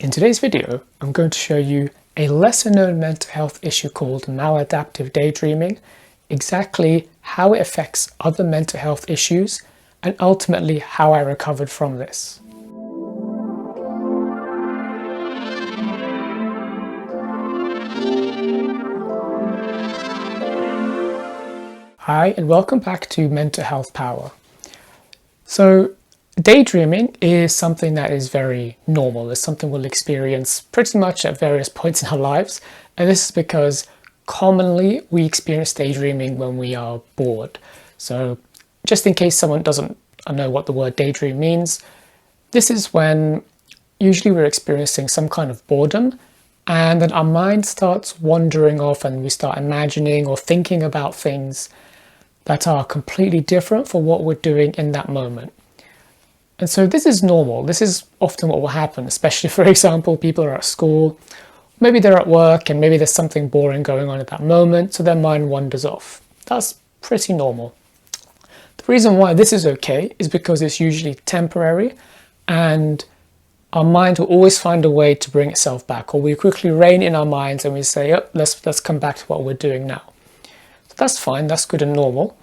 In today's video, I'm going to show you a lesser known mental health issue called maladaptive daydreaming, exactly how it affects other mental health issues, and ultimately how I recovered from this. Hi, and welcome back to Mental Health Power. So, daydreaming is something that is very normal. It's something we'll experience pretty much at various points in our lives. And this is because commonly we experience daydreaming when we are bored. So just in case someone doesn't know what the word daydream means, this is when usually we're experiencing some kind of boredom and then our mind starts wandering off and we start imagining or thinking about things that are completely different from what we're doing in that moment. And so this is normal. This is often what will happen, especially, for example, people are at school, maybe they're at work and maybe there's something boring going on at that moment, so their mind wanders off. That's pretty normal. The reason why this is okay is because it's usually temporary and our mind will always find a way to bring itself back, or we quickly rein in our minds and we say, oh, let's come back to what we're doing now. So that's fine, that's good and normal.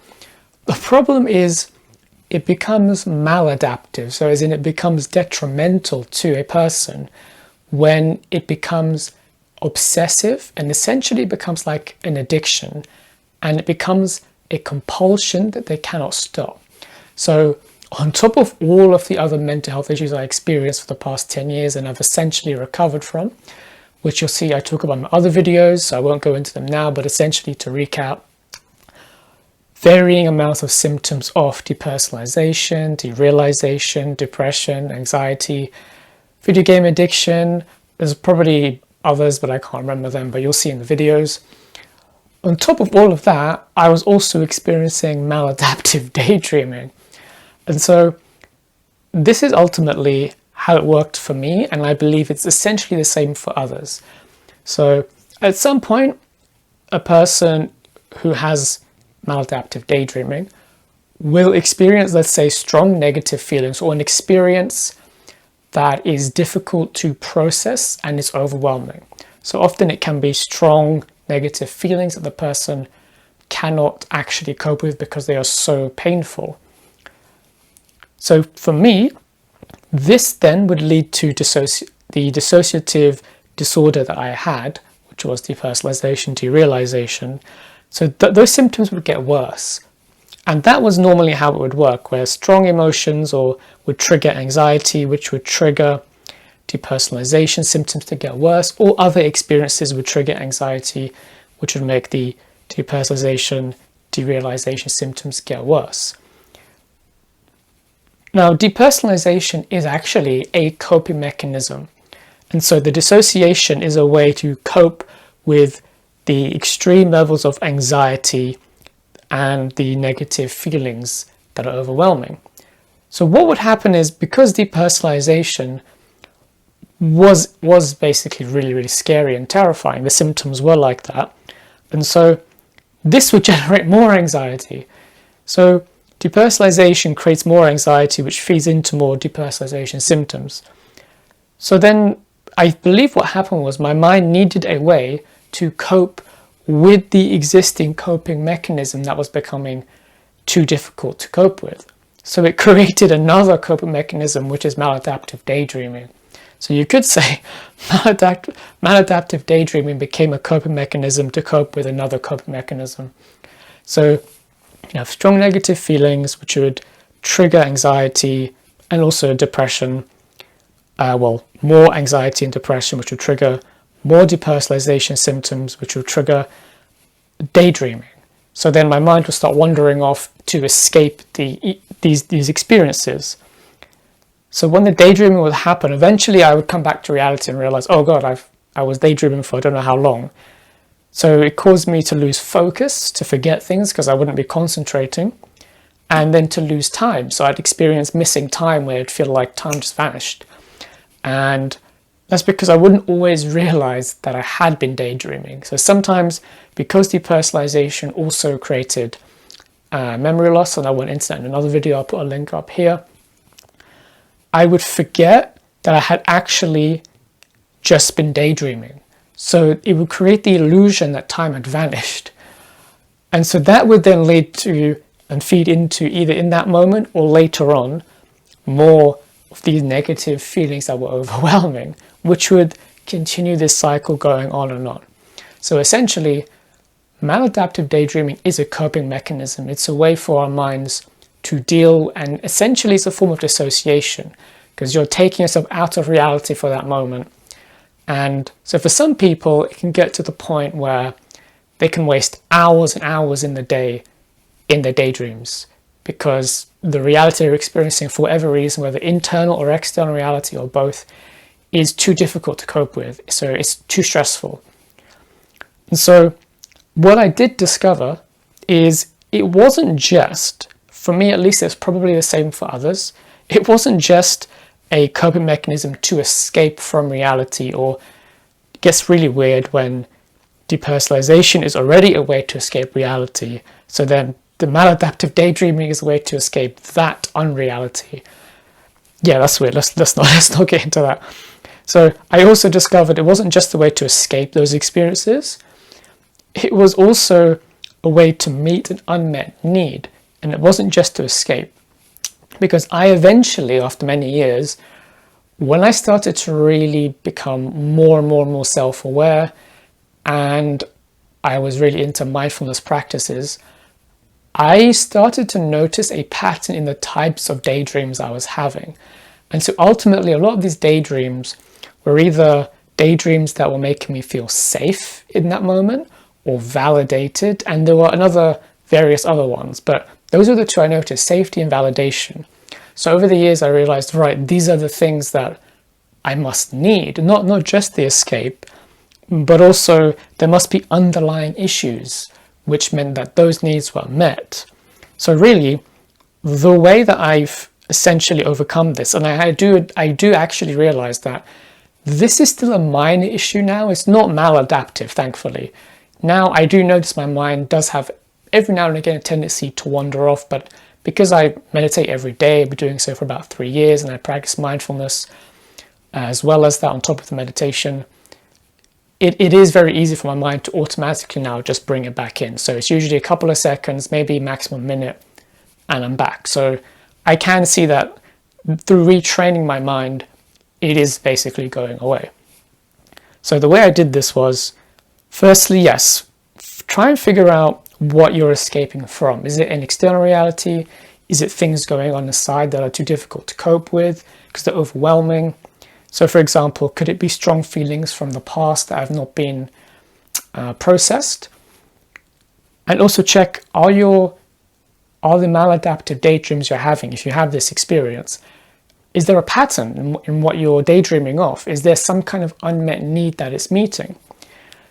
The problem is it becomes maladaptive, so as in it becomes detrimental to a person when it becomes obsessive and essentially becomes like an addiction, and it becomes a compulsion that they cannot stop. So on top of all of the other mental health issues I experienced for the past 10 years and I've essentially recovered from, which you'll see I talk about in my other videos, so I won't go into them now, but essentially to recap, varying amounts of symptoms of depersonalization, derealization, depression, anxiety, video game addiction. There's probably others, but I can't remember them, but you'll see in the videos. On top of all of that, I was also experiencing maladaptive daydreaming. And so this is ultimately how it worked for me, and I believe it's essentially the same for others. So at some point, a person who has maladaptive daydreaming will experience, let's say, strong negative feelings or an experience that is difficult to process and is overwhelming. So often it can be strong negative feelings that the person cannot actually cope with because they are so painful. So for me, this then would lead to the dissociative disorder that I had, which was depersonalization, derealization. So those symptoms would get worse. And that was normally how it would work, where strong emotions would trigger anxiety, which would trigger depersonalization symptoms to get worse, or other experiences would trigger anxiety, which would make the depersonalization, derealization symptoms get worse. Now, depersonalization is actually a coping mechanism. And so the dissociation is a way to cope with the extreme levels of anxiety and the negative feelings that are overwhelming. So what would happen is, because depersonalization was basically really, really scary and terrifying, the symptoms were like that, and so this would generate more anxiety. So depersonalization creates more anxiety, which feeds into more depersonalization symptoms. So then I believe what happened was my mind needed a way to cope with the existing coping mechanism that was becoming too difficult to cope with. So it created another coping mechanism, which is maladaptive daydreaming. So you could say maladaptive daydreaming became a coping mechanism to cope with another coping mechanism. So you have strong negative feelings, which would trigger anxiety and also depression. More anxiety and depression, which would trigger more depersonalization symptoms, which will trigger daydreaming. So then my mind will start wandering off to escape these experiences. So when the daydreaming would happen, eventually I would come back to reality and realize, oh God, I was daydreaming for I don't know how long. So it caused me to lose focus, to forget things because I wouldn't be concentrating, and then to lose time. So I'd experience missing time where it'd feel like time just vanished. And that's because I wouldn't always realize that I had been daydreaming. So sometimes, because depersonalization also created memory loss, and I went into that in another video, I'll put a link up here, I would forget that I had actually just been daydreaming. So it would create the illusion that time had vanished. And so that would then lead to and feed into, either in that moment or later on, more of these negative feelings that were overwhelming, which would continue this cycle going on and on. So essentially, maladaptive daydreaming is a coping mechanism. It's a way for our minds to deal, and essentially it's a form of dissociation, because you're taking yourself out of reality for that moment. And so for some people, it can get to the point where they can waste hours and hours in the day in their daydreams, because the reality they're experiencing, for whatever reason, whether internal or external reality or both, is too difficult to cope with. So it's too stressful. And so what I did discover is it wasn't just, for me at least, it's probably the same for others, it wasn't just a coping mechanism to escape from reality, or it gets really weird when depersonalization is already a way to escape reality. So then the maladaptive daydreaming is a way to escape that unreality. Yeah, that's weird. Let's not get into that. So I also discovered it wasn't just a way to escape those experiences. It was also a way to meet an unmet need. And it wasn't just to escape. Because I eventually, after many years, when I started to really become more and more self-aware, and I was really into mindfulness practices, I started to notice a pattern in the types of daydreams I was having. And so ultimately, a lot of these daydreams were either daydreams that were making me feel safe in that moment or validated, and there were various other ones, but those are the two I noticed: safety and validation. So over the years, I realized, right, these are the things that I must need, not just the escape, but also there must be underlying issues, which meant that those needs were met. So really, the way that I've essentially overcome this, and I do actually realize that this is still a minor issue now. It's not maladaptive, thankfully. Now I do notice my mind does have every now and again a tendency to wander off, but because I meditate every day, I've been doing so for about 3 years, and I practice mindfulness as well as that on top of the meditation, it is very easy for my mind to automatically now just bring it back in. So it's usually a couple of seconds, maybe maximum minute, and I'm back. So I can see that through retraining my mind, it is basically going away. So the way I did this was, firstly, yes, try and figure out what you're escaping from. Is it an external reality? Is it things going on the side that are too difficult to cope with because they're overwhelming? So for example, could it be strong feelings from the past that have not been processed? And also check, are the maladaptive daydreams you're having, if you have this experience, is there a pattern in what you're daydreaming of? Is there some kind of unmet need that it's meeting?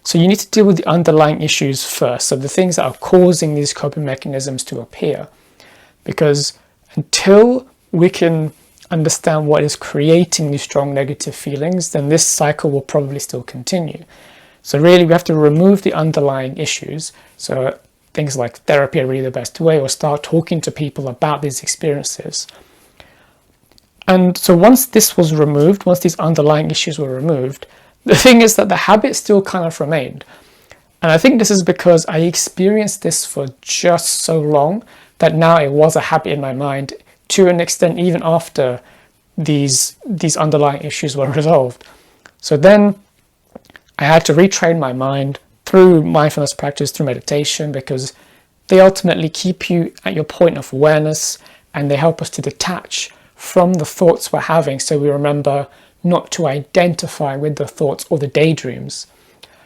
So you need to deal with the underlying issues first, so the things that are causing these coping mechanisms to appear. Because until we can understand what is creating these strong negative feelings, then this cycle will probably still continue. So really we have to remove the underlying issues. So things like therapy are really the best way, or start talking to people about these experiences. And so once this was removed, once these underlying issues were removed, the thing is that the habit still kind of remained. And I think this is because I experienced this for just so long that now it was a habit in my mind, to an extent even after these underlying issues were resolved. So then I had to retrain my mind through mindfulness practice, through meditation, because they ultimately keep you at your point of awareness, and they help us to detach from the thoughts we're having, so we remember not to identify with the thoughts or the daydreams.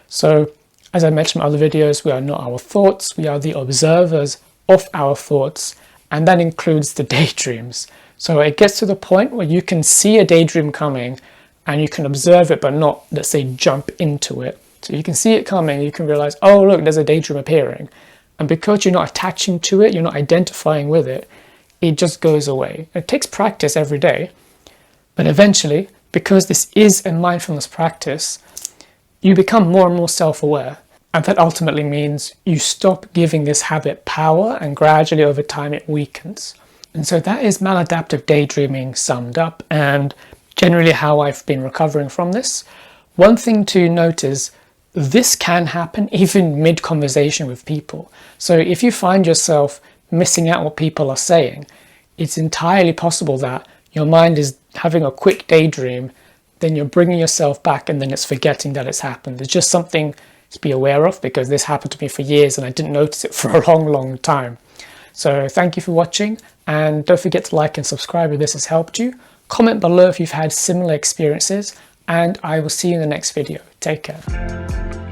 So as I mentioned in other videos, we are not our thoughts, we are the observers of our thoughts, and that includes the daydreams. So it gets to the point where you can see a daydream coming and you can observe it, but not, let's say, jump into it. So you can see it coming, you can realize, oh look, there's a daydream appearing. And because you're not attaching to it, you're not identifying with it, it just goes away. It takes practice every day, but eventually, because this is a mindfulness practice, you become more and more self-aware. And that ultimately means you stop giving this habit power, and gradually over time it weakens. And so that is maladaptive daydreaming summed up, and generally how I've been recovering from this. One thing to note is this can happen even mid-conversation with people. So if you find yourself missing out what people are saying, it's entirely possible that your mind is having a quick daydream, then you're bringing yourself back and then it's forgetting that it's happened. It's just something to be aware of, because this happened to me for years and I didn't notice it for a long time. So thank you for watching, and don't forget to like and subscribe if this has helped you. Comment below if you've had similar experiences, and I will see you in the next video. Take care.